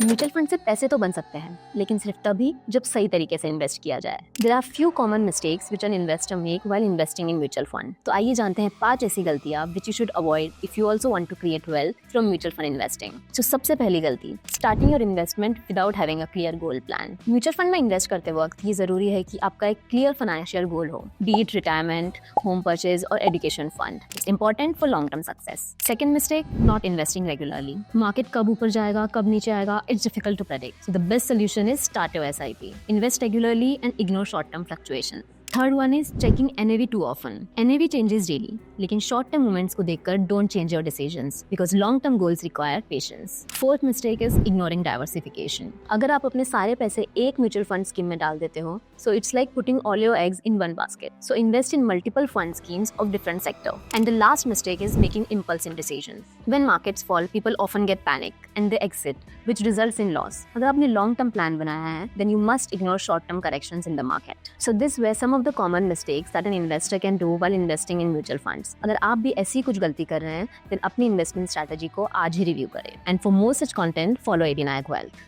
Mutual fund से पैसे तो बन सकते हैं, लेकिन सिर्फ तभी जब सही तरीके से इन्वेस्ट किया जाए। There are few common mistakes which an investor make while investing in mutual fund. तो आइए जानते हैं 5 ऐसी गलतियां which you should avoid if you also want to create wealth from mutual fund investing. तो सबसे पहली गलती, starting your investment without having a clear goal plan. Mutual fund में इन्वेस्ट करते वक्त ये जरूरी है कि आपका एक क्लियर फाइनेंशियल गोल हो, be it retirement, home purchase और education fund. It's important for long term success. Second mistake, not investing regularly. Market कब ऊपर जाएगा, कब नीचे आएगा, it's difficult to predict. So the best solution is start your SIP. Invest regularly and ignore short-term fluctuations. Third one is checking NAV too often. NAV changes daily, लेकिन short term movements को देखकर don't change your decisions because long term goals require patience. Fourth mistake is ignoring diversification. अगर आप अपने सारे पैसे एक mutual fund scheme में डाल देते हो, so it's like putting all your eggs in one basket. So invest in multiple fund schemes of different sector. And the last mistake is making impulsive decisions. When markets fall, people often get panic and they exit, which results in loss. अगर आपने long term plan बनाया है, then you must ignore short term corrections in the market. So this were some of the common mistakes that an investor can do while investing in mutual funds. अगर आप भी ऐसी कुछ गलती कर रहे हैं, then अपनी इन्वेस्टमेंट स्ट्रैटेजी को आज ही रिव्यू करें. And for more such content, follow AB Nayak Wealth.